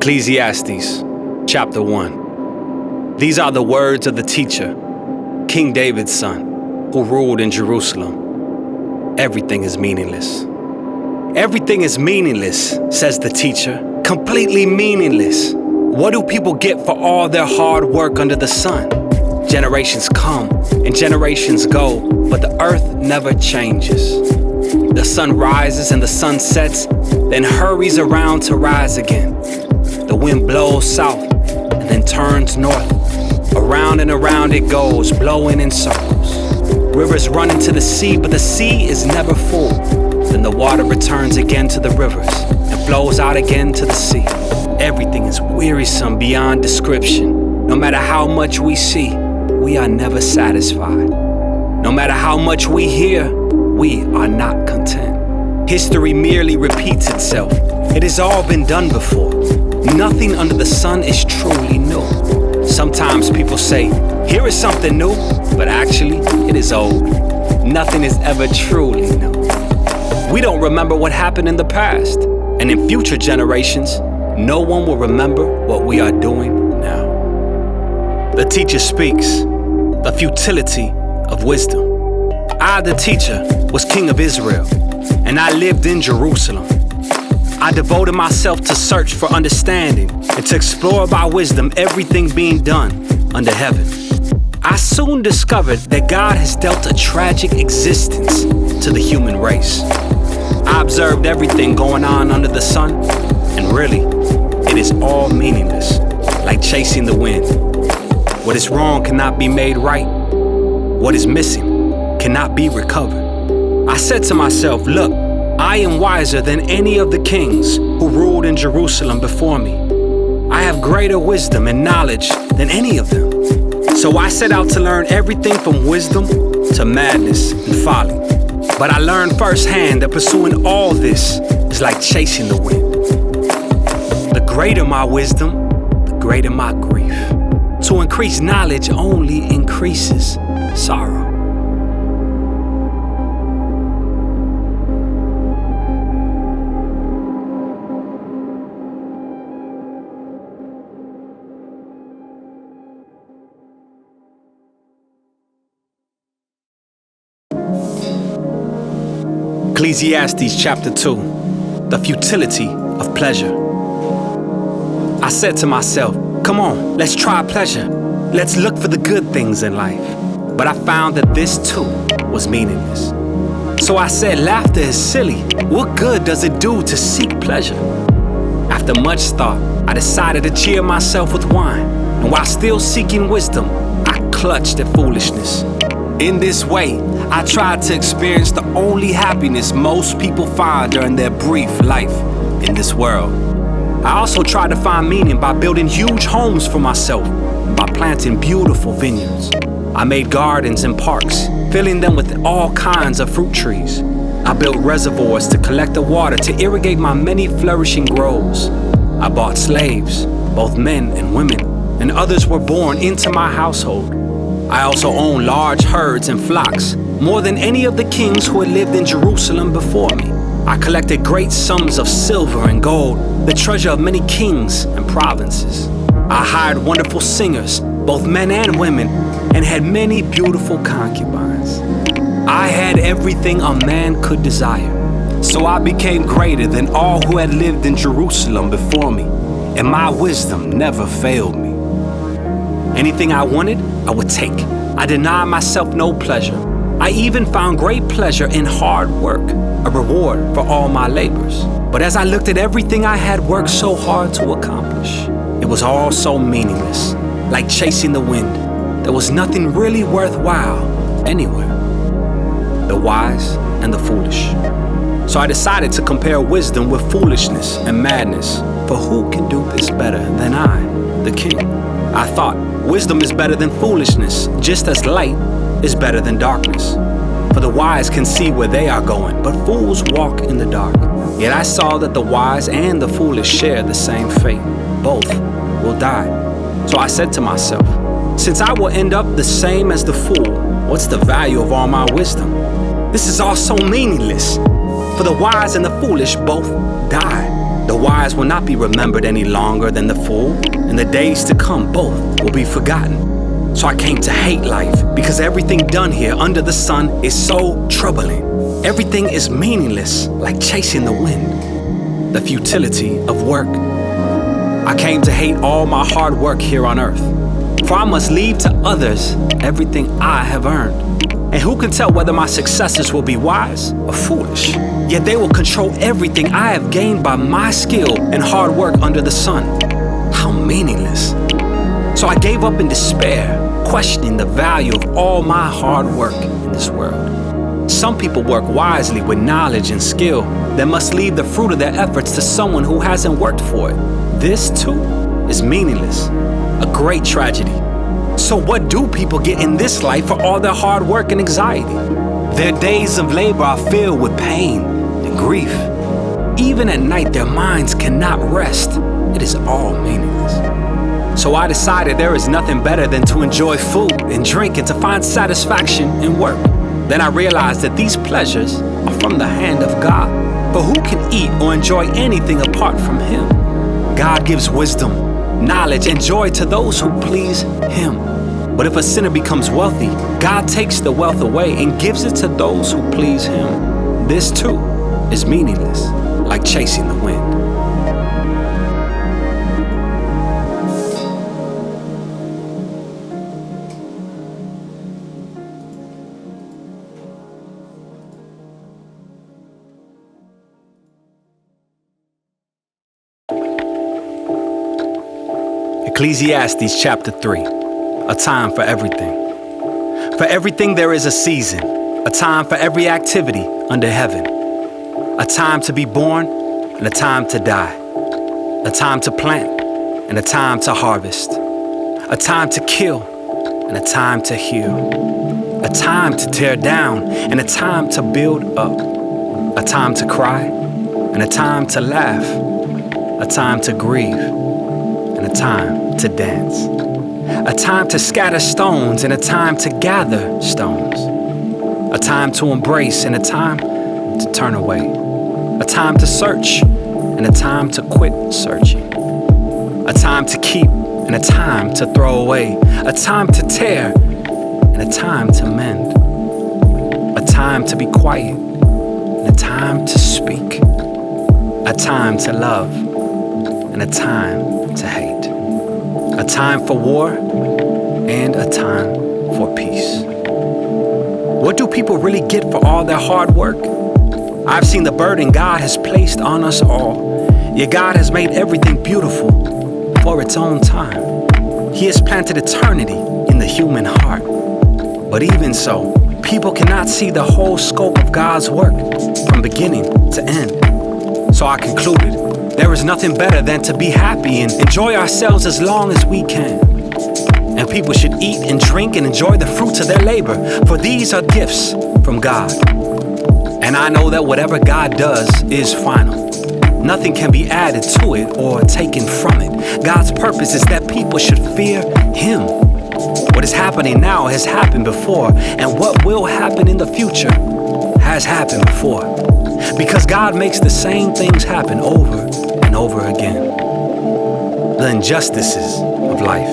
Ecclesiastes, chapter 1. These are the words of the teacher, King David's son, who ruled in Jerusalem. Everything is meaningless. Everything is meaningless, says the teacher, completely meaningless. What do people get for all their hard work under the sun? Generations come and generations go, but the earth never changes. The sun rises and the sun sets, then hurries around to rise again. The wind blows south and then turns north. Around and around it goes, blowing in circles. Rivers run into the sea, but the sea is never full. Then the water returns again to the rivers and flows out again to the sea. Everything is wearisome beyond description. No matter how much we see, we are never satisfied. No matter how much we hear, we are not content. History merely repeats itself. It has all been done before. Nothing under the sun is truly new. Sometimes people say, here is something new, but actually it is old. Nothing is ever truly new. We don't remember what happened in the past, and in future generations, no one will remember what we are doing now. The teacher speaks, the futility of wisdom. I, the teacher, was king of Israel, and I lived in Jerusalem. I devoted myself to search for understanding and to explore by wisdom everything being done under heaven. I soon discovered that God has dealt a tragic existence to the human race. I observed everything going on under the sun, and really, it is all meaningless, like chasing the wind. What is wrong cannot be made right. What is missing cannot be recovered. I said to myself, look, I am wiser than any of the kings who ruled in Jerusalem before me. I have greater wisdom and knowledge than any of them. So I set out to learn everything from wisdom to madness and folly. But I learned firsthand that pursuing all this is like chasing the wind. The greater my wisdom, the greater my grief. To increase knowledge only increases sorrow. Ecclesiastes chapter 2, the futility of pleasure. I said to myself, come on, let's try pleasure. Let's look for the good things in life. But I found that this too was meaningless. So I said, laughter is silly. What good does it do to seek pleasure? After much thought, I decided to cheer myself with wine. And while still seeking wisdom, I clutched at foolishness. In this way, I tried to experience the only happiness most people find during their brief life in this world. I also tried to find meaning by building huge homes for myself and by planting beautiful vineyards. I made gardens and parks, filling them with all kinds of fruit trees. I built reservoirs to collect the water to irrigate my many flourishing groves. I bought slaves, both men and women, and others were born into my household. I also owned large herds and flocks, more than any of the kings who had lived in Jerusalem before me. I collected great sums of silver and gold, the treasure of many kings and provinces. I hired wonderful singers, both men and women, and had many beautiful concubines. I had everything a man could desire. So I became greater than all who had lived in Jerusalem before me, and my wisdom never failed me. Anything I wanted, I would take. I denied myself no pleasure. I even found great pleasure in hard work, a reward for all my labors. But as I looked at everything I had worked so hard to accomplish, it was all so meaningless, like chasing the wind. There was nothing really worthwhile anywhere. The wise and the foolish. So I decided to compare wisdom with foolishness and madness, for who can do this better than I, the king? I thought, wisdom is better than foolishness, just as light is better than darkness. For the wise can see where they are going, but fools walk in the dark. Yet I saw that the wise and the foolish share the same fate. Both will die. So I said to myself, since I will end up the same as the fool, what's the value of all my wisdom? This is all so meaningless. For the wise and the foolish both die. The wise will not be remembered any longer than the fool. In the days to come, both will be forgotten. So I came to hate life because everything done here under the sun is so troubling. Everything is meaningless, like chasing the wind. The futility of work. I came to hate all my hard work here on earth. For I must leave to others everything I have earned. And who can tell whether my successors will be wise or foolish? Yet they will control everything I have gained by my skill and hard work under the sun. How meaningless. So I gave up in despair, questioning the value of all my hard work in this world. Some people work wisely with knowledge and skill that must leave the fruit of their efforts to someone who hasn't worked for it. This too is meaningless, a great tragedy. So what do people get in this life for all their hard work and anxiety? Their days of labor are filled with pain and grief. Even at night, their minds cannot rest. It is all meaningless. So I decided there is nothing better than to enjoy food and drink and to find satisfaction in work. Then I realized that these pleasures are from the hand of God. For who can eat or enjoy anything apart from Him? God gives wisdom, knowledge, and joy to those who please Him. But if a sinner becomes wealthy, God takes the wealth away and gives it to those who please Him. This too is meaningless, like chasing the wind. Ecclesiastes chapter 3, a time for everything. For everything there is a season, a time for every activity under heaven. A time to be born and a time to die. A time to plant and a time to harvest. A time to kill and a time to heal. A time to tear down and a time to build up. A time to cry and a time to laugh. A time to grieve and a time to dance. A time to scatter stones and a time to gather stones. A time to embrace and a time to turn away. A time to search and a time to quit searching. A time to keep and a time to throw away. A time to tear and a time to mend. A time to be quiet and a time to speak. A time to love and a time to hate. A time for war and a time for peace. What do people really get for all their hard work? I've seen the burden God has placed on us all. Yet God has made everything beautiful for its own time. He has planted eternity in the human heart. But even so, people cannot see the whole scope of God's work from beginning to end. So I concluded, there is nothing better than to be happy and enjoy ourselves as long as we can. And people should eat and drink and enjoy the fruits of their labor, for these are gifts from God. And I know that whatever God does is final. Nothing can be added to it or taken from it. God's purpose is that people should fear Him. What is happening now has happened before, and what will happen in the future has happened before. Because God makes the same things happen over and over again. The injustices of life.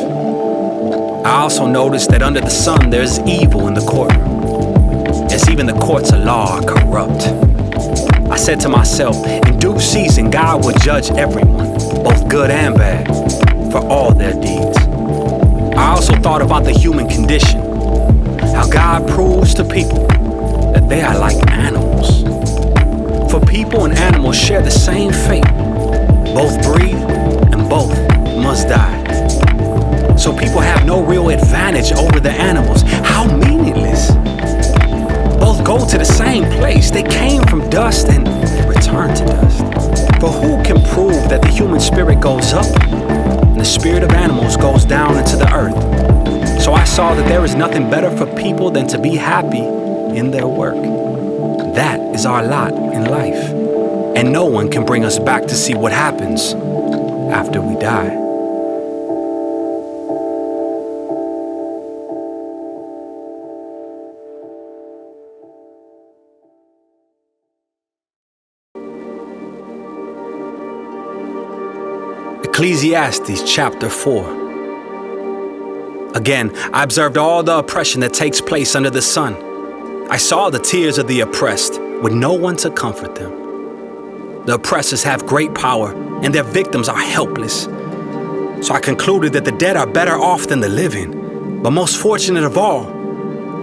I also noticed that under the sun there's evil in the courtroom, as even the courts of law are corrupt. I said to myself, in due season God will judge everyone, both good and bad, for all their deeds. I also thought about the human condition, how God proves to people that they are like animals. For people and animals share the same fate. Both breathe and both must die. So people have no real advantage over the animals. How meaningless. Both go to the same place. They came from dust and return to dust. For who can prove that the human spirit goes up and the spirit of animals goes down into the earth? So I saw that there is nothing better for people than to be happy in their work. That is our lot in life. And no one can bring us back to see what happens after we die. Ecclesiastes chapter 4. Again, I observed all the oppression that takes place under the sun. I saw the tears of the oppressed, with no one to comfort them. The oppressors have great power, and their victims are helpless. So I concluded that the dead are better off than the living, but most fortunate of all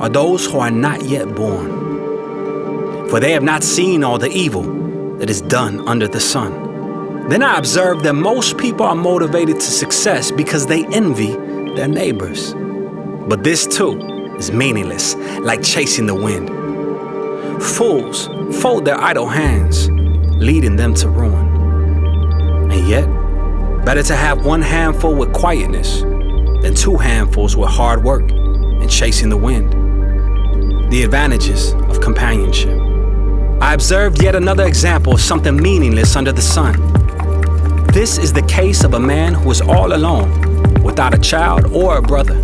are those who are not yet born. For they have not seen all the evil that is done under the sun. Then I observed that most people are motivated to success because they envy their neighbors. But this too is meaningless, like chasing the wind. Fools fold their idle hands, leading them to ruin. And yet, better to have one handful with quietness than two handfuls with hard work and chasing the wind. The advantages of companionship. I observed yet another example of something meaningless under the sun. This is the case of a man who is all alone, without a child or a brother,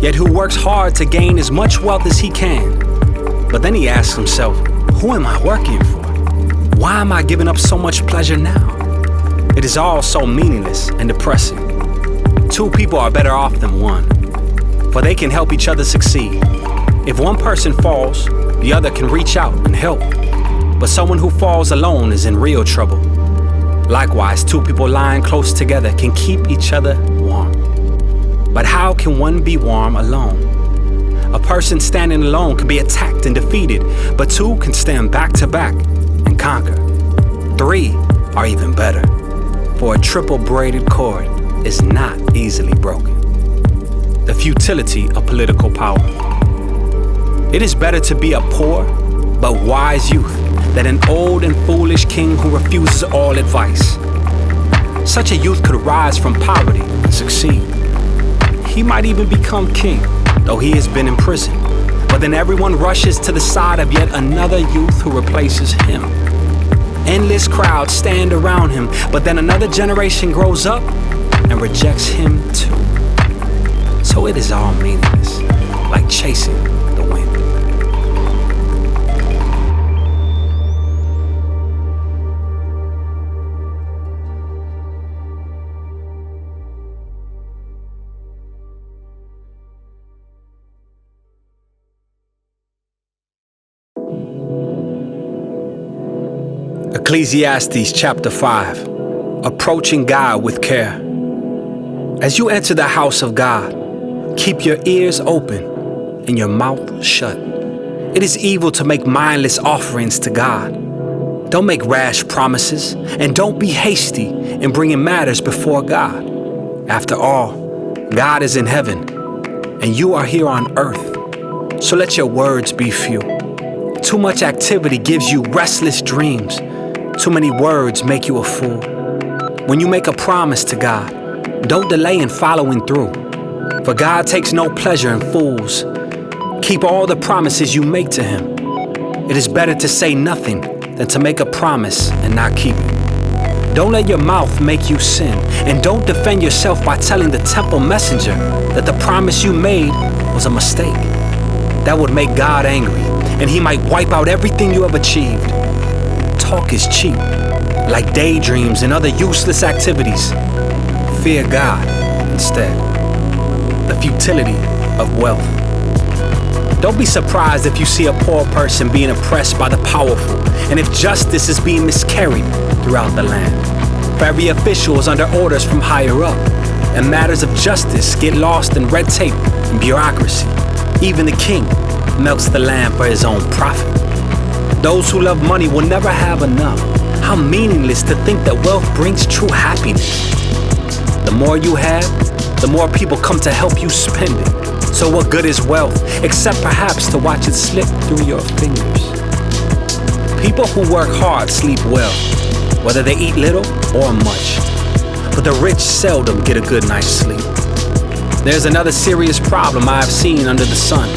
yet who works hard to gain as much wealth as he can. But then he asks himself, who am I working for? Why am I giving up so much pleasure now? It is all so meaningless and depressing. Two people are better off than one, for they can help each other succeed. If one person falls, the other can reach out and help. But someone who falls alone is in real trouble. Likewise, two people lying close together can keep each other warm. But how can one be warm alone? A person standing alone can be attacked and defeated, but two can stand back to back and conquer. Three are even better, for a triple braided cord is not easily broken. The futility of political power. It is better to be a poor but wise youth than an old and foolish king who refuses all advice. Such a youth could rise from poverty and succeed. He might even become king, though he has been in prison. But then everyone rushes to the side of yet another youth who replaces him. Endless crowds stand around him, but then another generation grows up and rejects him too. So it is all meaningless, like chasing the wind. Ecclesiastes chapter 5. Approaching God with care. As you enter the house of God, keep your ears open and your mouth shut. It is evil to make mindless offerings to God. Don't make rash promises, and don't be hasty in bringing matters before God. After all, God is in heaven, and you are here on earth. So let your words be few. Too much activity gives you restless dreams. Too many words make you a fool. When you make a promise to God, don't delay in following through, for God takes no pleasure in fools. Keep all the promises you make to Him. It is better to say nothing than to make a promise and not keep it. Don't let your mouth make you sin, and don't defend yourself by telling the temple messenger that the promise you made was a mistake. That would make God angry, and He might wipe out everything you have achieved. Talk is cheap, like daydreams and other useless activities. Fear God instead. The futility of wealth. Don't be surprised if you see a poor person being oppressed by the powerful, and if justice is being miscarried throughout the land. For every official is under orders from higher up, and matters of justice get lost in red tape and bureaucracy. Even the king melts the lamb for his own profit. Those who love money will never have enough. How meaningless to think that wealth brings true happiness. The more you have, the more people come to help you spend it. So what good is wealth, except perhaps to watch it slip through your fingers? People who work hard sleep well, whether they eat little or much. But the rich seldom get a good night's sleep. There's another serious problem I have seen under the sun.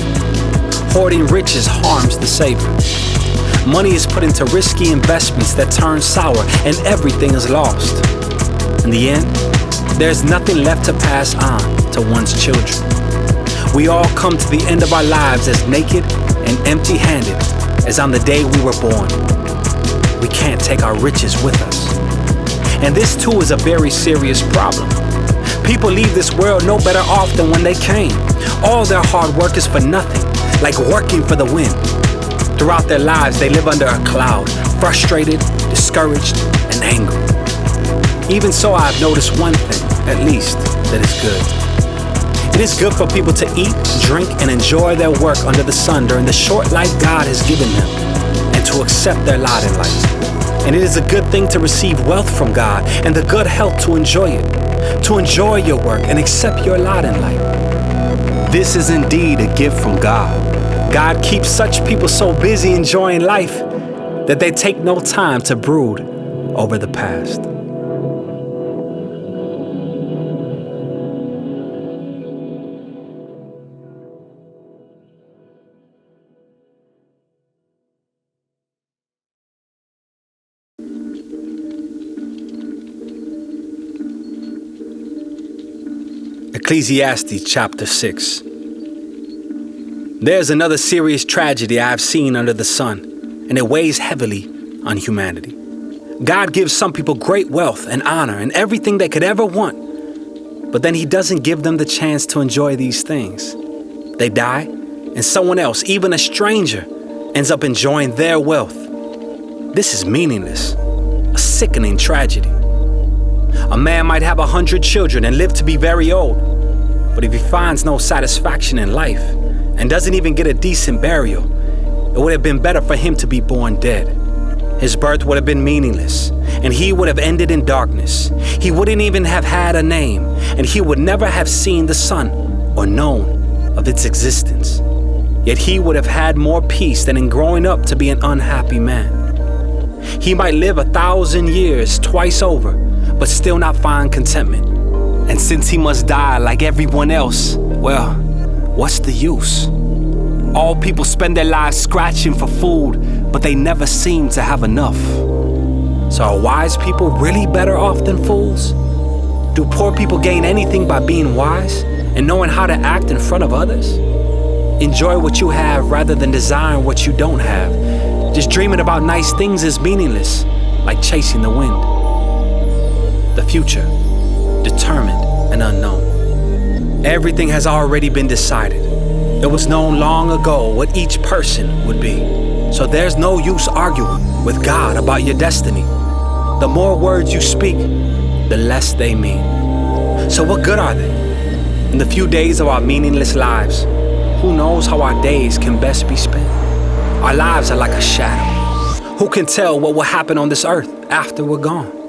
Hoarding riches harms the savor. Money is put into risky investments that turn sour, and everything is lost. In the end, there's nothing left to pass on to one's children. We all come to the end of our lives as naked and empty-handed as on the day we were born. We can't take our riches with us. And this too is a very serious problem. People leave this world no better off than when they came. All their hard work is for nothing, like working for the wind. Throughout their lives, they live under a cloud, frustrated, discouraged, and angry. Even so, I've noticed one thing, at least, that is good. It is good for people to eat, drink, and enjoy their work under the sun during the short life God has given them, and to accept their lot in life. And it is a good thing to receive wealth from God and the good health to enjoy it, to enjoy your work and accept your lot in life. This is indeed a gift from God. God keeps such people so busy enjoying life that they take no time to brood over the past. Ecclesiastes chapter 6. There's another serious tragedy I have seen under the sun, and it weighs heavily on humanity. God gives some people great wealth and honor and everything they could ever want, but then He doesn't give them the chance to enjoy these things. They die, and someone else, even a stranger, ends up enjoying their wealth. This is meaningless, a sickening tragedy. A man might have 100 children and live to be very old, but if he finds no satisfaction in life and doesn't even get a decent burial, it would have been better for him to be born dead. His birth would have been meaningless, and he would have ended in darkness. He wouldn't even have had a name, and he would never have seen the sun or known of its existence. Yet he would have had more peace than in growing up to be an unhappy man. He might live 1,000 years twice over, but still not find contentment. And since he must die like everyone else, well, what's the use? All people spend their lives scratching for food, but they never seem to have enough. So are wise people really better off than fools? Do poor people gain anything by being wise and knowing how to act in front of others? Enjoy what you have rather than desiring what you don't have. Just dreaming about nice things is meaningless, like chasing the wind. The future, determined and unknown. Everything has already been decided. It was known long ago what each person would be. So there's no use arguing with God about your destiny. The more words you speak, the less they mean. So what good are they? In the few days of our meaningless lives, who knows how our days can best be spent? Our lives are like a shadow. Who can tell what will happen on this earth after we're gone?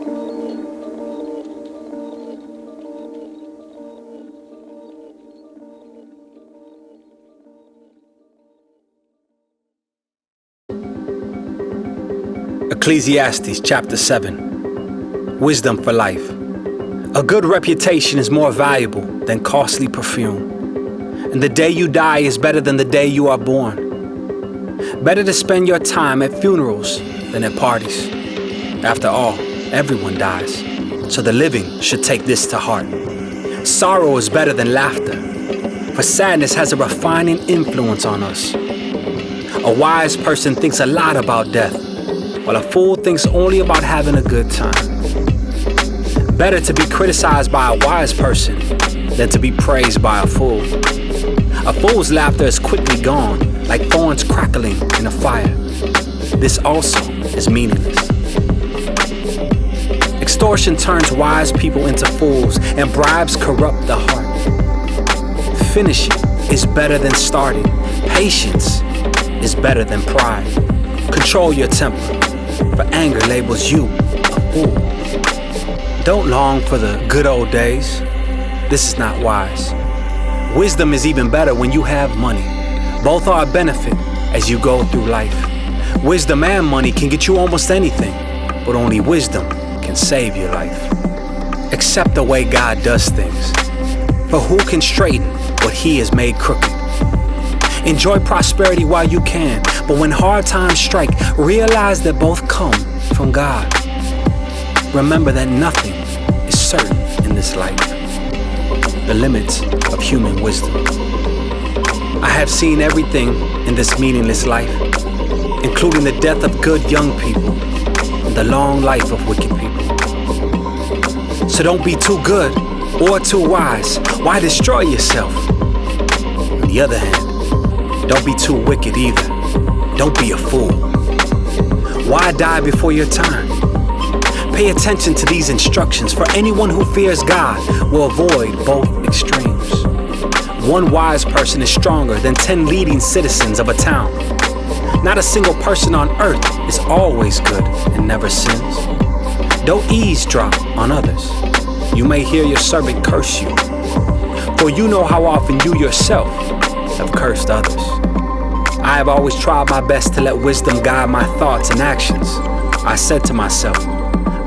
Ecclesiastes chapter 7. Wisdom for life. A good reputation is more valuable than costly perfume. And the day you die is better than the day you are born. Better to spend your time at funerals than at parties. After all, everyone dies, so the living should take this to heart. Sorrow is better than laughter, for sadness has a refining influence on us. A wise person thinks a lot about death, while a fool thinks only about having a good time. Better to be criticized by a wise person than to be praised by a fool. A fool's laughter is quickly gone, like thorns crackling in a fire. This also is meaningless. Extortion turns wise people into fools, and bribes corrupt the heart. Finishing is better than starting. Patience is better than pride. Control your temper, for anger labels you a fool. Don't long for the good old days. This is not wise. Wisdom is even better when you have money. Both are a benefit as you go through life. Wisdom and money can get you almost anything, but only wisdom can save your life. Accept the way God does things, for who can straighten what He has made crooked? Enjoy prosperity while you can, but when hard times strike, realize that both come from God. Remember that nothing is certain in this life. The limits of human wisdom. I have seen everything in this meaningless life, including the death of good young people and the long life of wicked people. So don't be too good or too wise. Why destroy yourself? On the other hand, don't be too wicked either. Don't be a fool. Why die before your time? Pay attention to these instructions, for anyone who fears God will avoid both extremes. One wise person is stronger than 10 leading citizens of a town. Not a single person on earth is always good and never sins. Don't eavesdrop on others. You may hear your servant curse you, for you know how often you yourself have cursed others. I have always tried my best to let wisdom guide my thoughts and actions. I said to myself,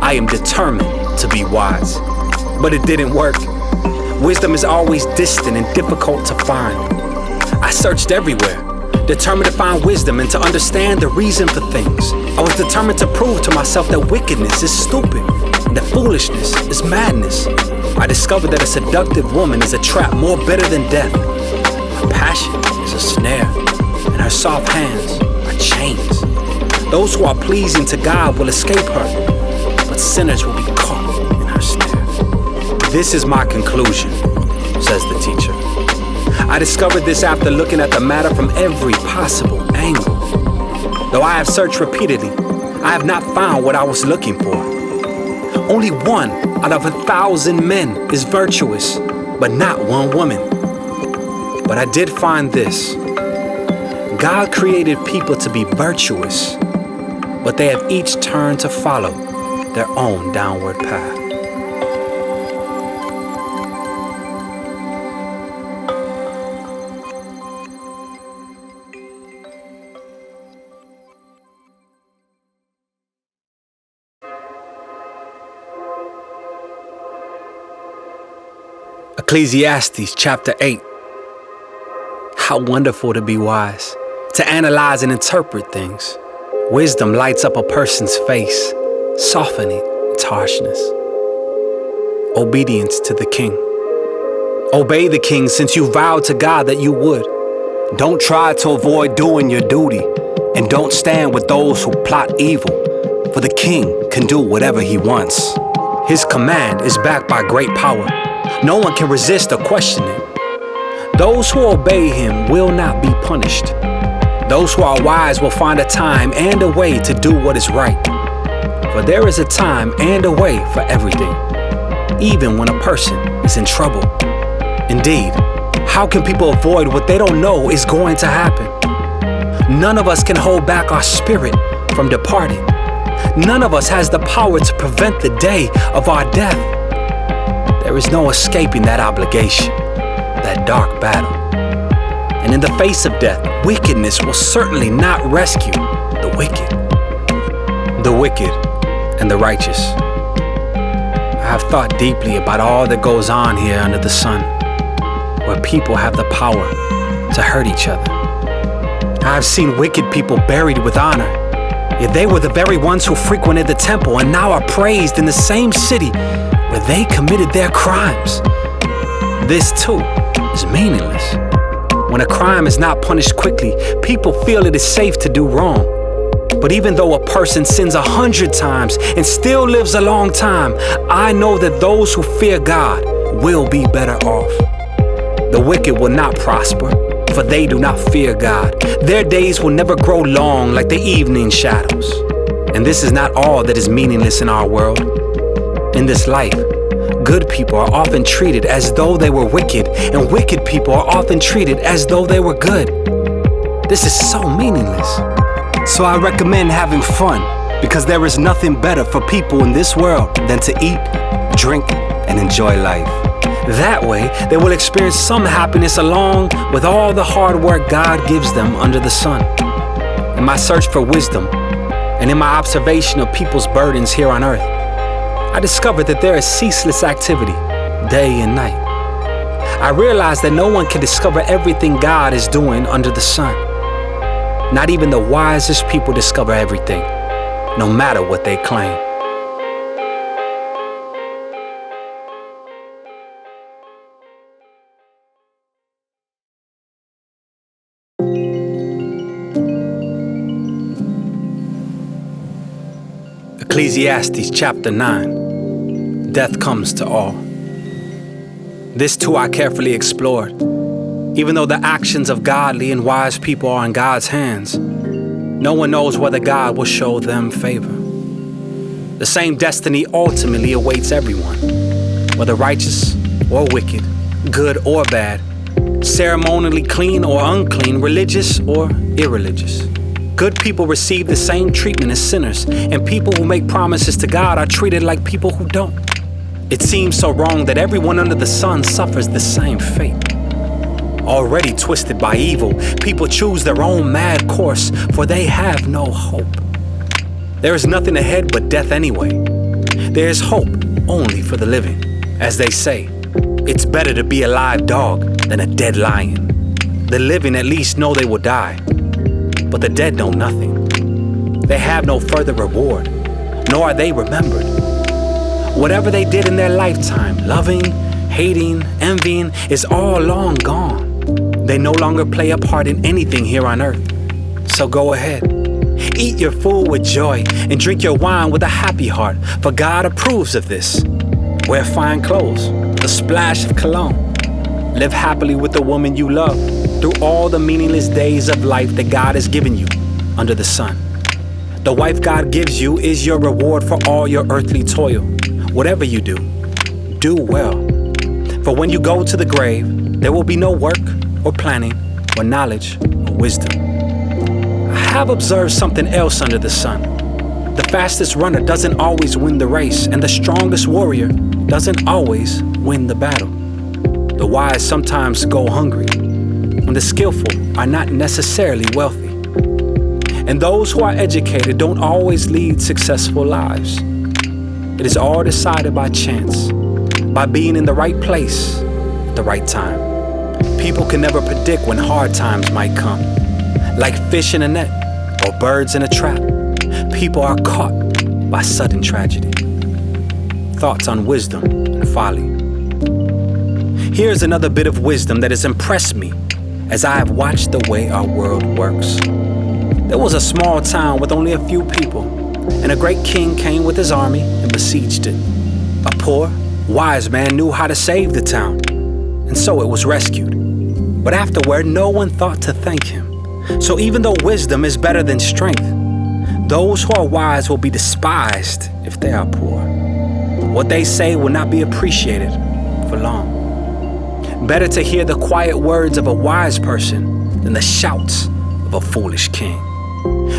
I am determined to be wise. But it didn't work. Wisdom is always distant and difficult to find. I searched everywhere, determined to find wisdom and to understand the reason for things. I was determined to prove to myself that wickedness is stupid and that foolishness is madness. I discovered that a seductive woman is a trap more bitter than death. Her passion is a snare, and her soft hands are chains. Those who are pleasing to God will escape her, but sinners will be caught in her snare. This is my conclusion, says the teacher. I discovered this after looking at the matter from every possible angle. Though I have searched repeatedly, I have not found what I was looking for. Only 1 out of 1,000 men is virtuous, but not one woman. But I did find this. God created people to be virtuous, but they have each turned to follow their own downward path. Ecclesiastes chapter 8. How wonderful to be wise, to analyze and interpret things. Wisdom lights up a person's face, softening its harshness. Obedience to the king. Obey the king since you vowed to God that you would. Don't try to avoid doing your duty, and don't stand with those who plot evil, for the king can do whatever he wants. His command is backed by great power. No one can resist or question it. Those who obey him will not be punished. Those who are wise will find a time and a way to do what is right. For there is a time and a way for everything, even when a person is in trouble. Indeed, how can people avoid what they don't know is going to happen? None of us can hold back our spirit from departing. None of us has the power to prevent the day of our death. There is no escaping that obligation, that dark battle. And in the face of death, wickedness will certainly not rescue the wicked. The wicked and the righteous. I have thought deeply about all that goes on here under the sun, where people have the power to hurt each other. I have seen wicked people buried with honor, yet they were the very ones who frequented the temple and now are praised in the same city where they committed their crimes. This too is meaningless. When a crime is not punished quickly, people feel it is safe to do wrong. But even though a person sins 100 times and still lives a long time, I know that those who fear God will be better off. The wicked will not prosper, for they do not fear God. Their days will never grow long like the evening shadows. And this is not all that is meaningless in our world. In this life, good people are often treated as though they were wicked, and wicked people are often treated as though they were good. This is so meaningless. So I recommend having fun, because there is nothing better for people in this world than to eat, drink, and enjoy life. That way, they will experience some happiness along with all the hard work God gives them under the sun. In my search for wisdom, and in my observation of people's burdens here on earth, I discovered that there is ceaseless activity, day and night. I realized that no one can discover everything God is doing under the sun. Not even the wisest people discover everything, no matter what they claim. Ecclesiastes chapter 9. death comes to all. This too I carefully explored. Even though the actions of godly and wise people are in God's hands, no one knows whether God will show them favor. The same destiny ultimately awaits everyone, whether righteous or wicked, good or bad, ceremonially clean or unclean, religious or irreligious. Good people receive the same treatment as sinners, and people who make promises to God are treated like people who don't. It seems so wrong that everyone under the sun suffers the same fate. Already twisted by evil, people choose their own mad course, for they have no hope. There is nothing ahead but death anyway. There is hope only for the living. As they say, it's better to be a live dog than a dead lion. The living at least know they will die, but the dead know nothing. They have no further reward, nor are they remembered. Whatever they did in their lifetime, loving, hating, envying, is all long gone. They no longer play a part in anything here on earth. So go ahead, eat your food with joy and drink your wine with a happy heart, for God approves of this. Wear fine clothes, a splash of cologne. Live happily with the woman you love through all the meaningless days of life that God has given you under the sun. The wife God gives you is your reward for all your earthly toil. Whatever you do, do well. For when you go to the grave, there will be no work or planning or knowledge or wisdom. I have observed something else under the sun. The fastest runner doesn't always win the race, and the strongest warrior doesn't always win the battle. The wise sometimes go hungry, and the skillful are not necessarily wealthy. And those who are educated don't always lead successful lives. It is all decided by chance, by being in the right place at the right time. People can never predict when hard times might come. Like fish in a net or birds in a trap, people are caught by sudden tragedy. Thoughts on wisdom and folly. Here's another bit of wisdom that has impressed me as I have watched the way our world works. There was a small town with only a few people, and a great king came with his army and besieged it. A poor, wise man knew how to save the town, and so it was rescued. But afterward, no one thought to thank him. So even though wisdom is better than strength, those who are wise will be despised if they are poor. What they say will not be appreciated for long. Better to hear the quiet words of a wise person than the shouts of a foolish king.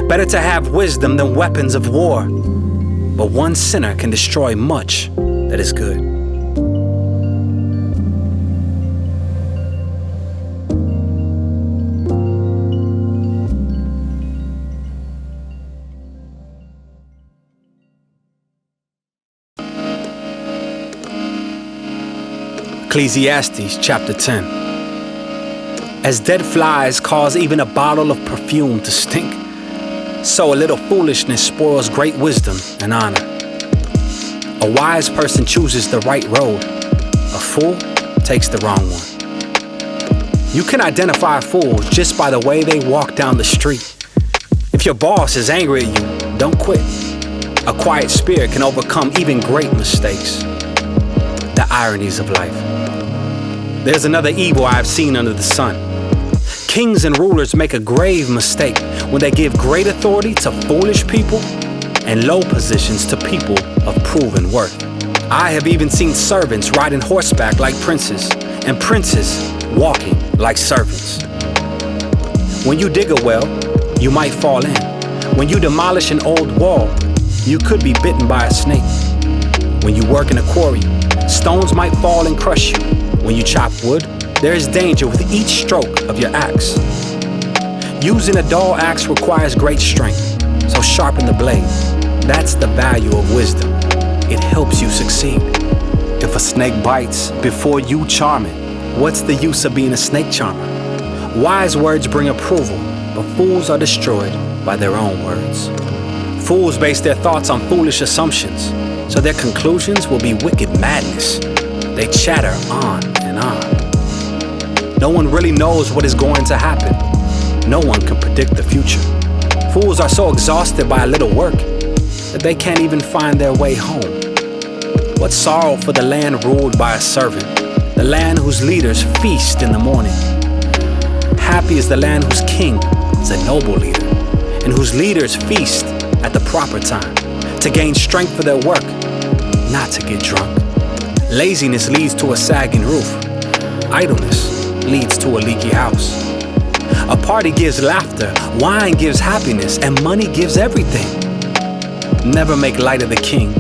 Better to have wisdom than weapons of war, but one sinner can destroy much that is good. Ecclesiastes chapter 10. As dead flies cause even a bottle of perfume to stink, so a little foolishness spoils great wisdom and honor. A wise person chooses the right road. A fool takes the wrong one. You can identify fools just by the way they walk down the street. If your boss is angry at you, don't quit. A quiet spirit can overcome even great mistakes. The ironies of life. There's another evil I have seen under the sun. Kings and rulers make a grave mistake when they give great authority to foolish people and low positions to people of proven worth. I have even seen servants riding horseback like princes, and princes walking like servants. When you dig a well, you might fall in. When you demolish an old wall, you could be bitten by a snake. When you work in a quarry, stones might fall and crush you. When you chop wood, there is danger with each stroke of your axe. Using a dull axe requires great strength, so sharpen the blade. That's the value of wisdom. It helps you succeed. If a snake bites before you charm it, what's the use of being a snake charmer? Wise words bring approval, but fools are destroyed by their own words. Fools base their thoughts on foolish assumptions, so their conclusions will be wicked madness. They chatter on and on. No one really knows what is going to happen. No one can predict the future. Fools are so exhausted by a little work that they can't even find their way home. What sorrow for the land ruled by a servant, the land whose leaders feast in the morning. Happy is the land whose king is a noble leader, and whose leaders feast at the proper time, to gain strength for their work, not to get drunk. Laziness leads to a sagging roof. Idleness leads to a leaky house. A party gives laughter, wine gives happiness, and money gives everything. Never make light of the king,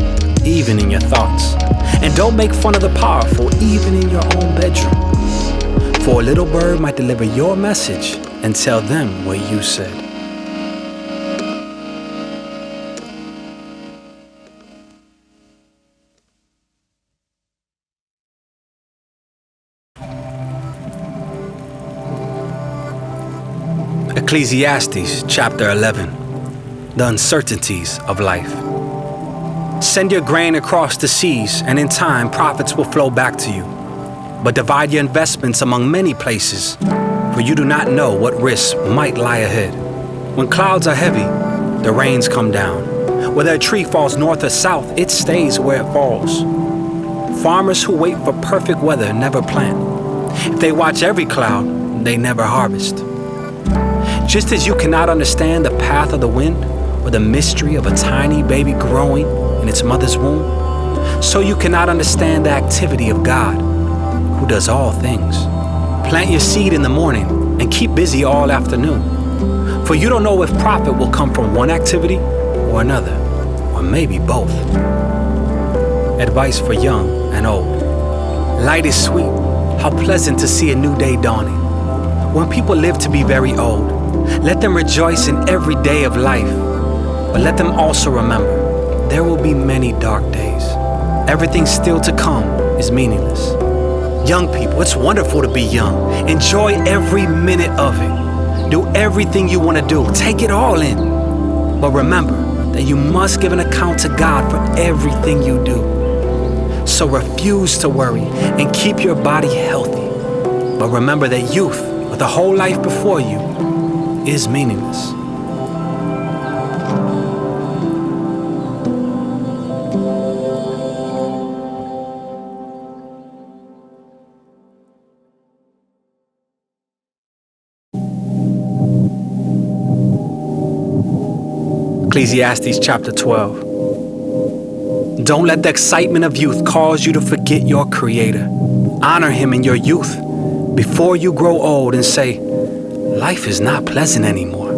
even in your thoughts. And don't make fun of the powerful, even in your own bedroom. For a little bird might deliver your message and tell them what you said. Ecclesiastes chapter 11. The uncertainties of life. Send your grain across the seas, and in time profits will flow back to you. But divide your investments among many places, for you do not know what risks might lie ahead. When clouds are heavy, the rains come down. Whether a tree falls north or south, it stays where it falls. Farmers who wait for perfect weather never plant. If they watch every cloud, they never harvest. Just as you cannot understand the path of the wind or the mystery of a tiny baby growing in its mother's womb, so you cannot understand the activity of God, who does all things. Plant your seed in the morning and keep busy all afternoon, for you don't know if profit will come from one activity or another, or maybe both. Advice for young and old. Light is sweet, how pleasant to see a new day dawning. When people live to be very old, let them rejoice in every day of life, but let them also remember there will be many dark days. Everything still to come is meaningless. Young people, it's wonderful to be young. Enjoy every minute of it. Do everything you want to do. Take it all in. But remember that you must give an account to God for everything you do. So refuse to worry and keep your body healthy. But remember that youth, with a whole life before you, is meaningless. Ecclesiastes chapter 12. Don't let the excitement of youth cause you to forget your Creator. Honor Him in your youth before you grow old and say, life is not pleasant anymore.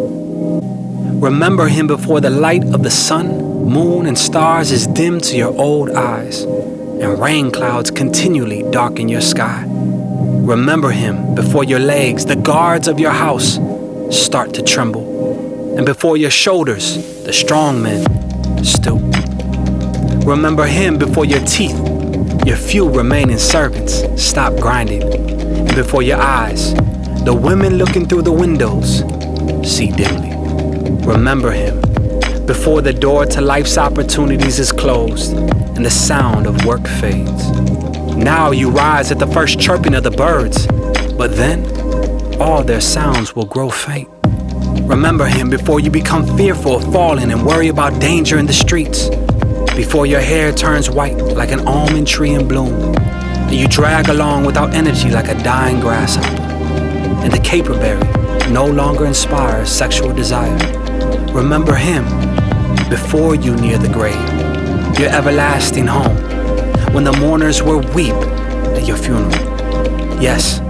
Remember Him before the light of the sun, moon, and stars is dim to your old eyes, and rain clouds continually darken your sky. Remember Him before your legs, the guards of your house, start to tremble, and before your shoulders, the strong men stoop. Remember Him before your teeth, your few remaining servants, stop grinding, and before your eyes, the women looking through the windows see dimly. Remember Him before the door to life's opportunities is closed and the sound of work fades. Now you rise at the first chirping of the birds, but then all their sounds will grow faint. Remember Him before you become fearful of falling and worry about danger in the streets, before your hair turns white like an almond tree in bloom, and you drag along without energy like a dying grasshopper, and the caperberry no longer inspires sexual desire. Remember Him before you near the grave, your everlasting home, when the mourners will weep at your funeral. Yes,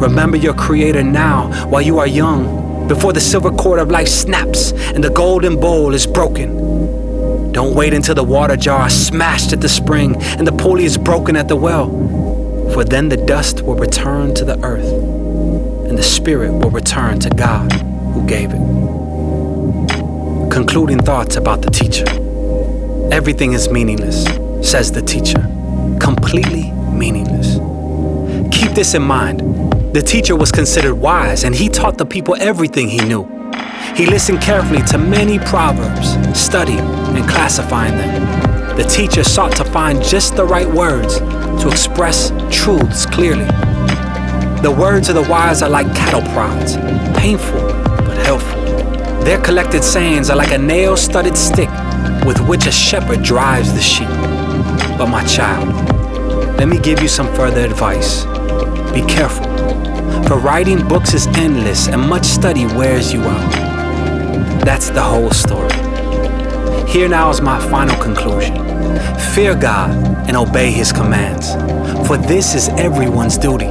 remember your Creator now while you are young, before the silver cord of life snaps and the golden bowl is broken. Don't wait until the water jar is smashed at the spring and the pulley is broken at the well, for then the dust will return to the earth and the spirit will return to God who gave it. Concluding thoughts about the teacher. Everything is meaningless, says the teacher. Completely meaningless. Keep this in mind. The teacher was considered wise, and he taught the people everything he knew. He listened carefully to many proverbs, studying and classifying them. The teacher sought to find just the right words to express truths clearly. The words of the wise are like cattle prods, painful but helpful. Their collected sayings are like a nail-studded stick with which a shepherd drives the sheep. But my child, let me give you some further advice. Be careful, for writing books is endless and much study wears you out. That's the whole story. Here now is my final conclusion. Fear God and obey His commands, for this is everyone's duty.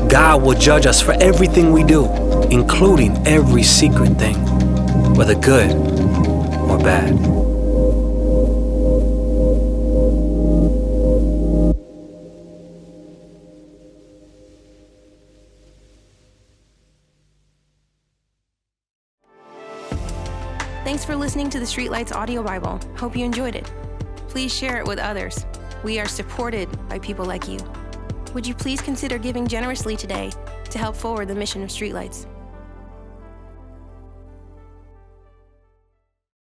God will judge us for everything we do, including every secret thing, whether good or bad. Thanks for listening to the Streetlights Audio Bible. Hope you enjoyed it. Please share it with others. We are supported by people like you. Would you please consider giving generously today to help forward the mission of Streetlights?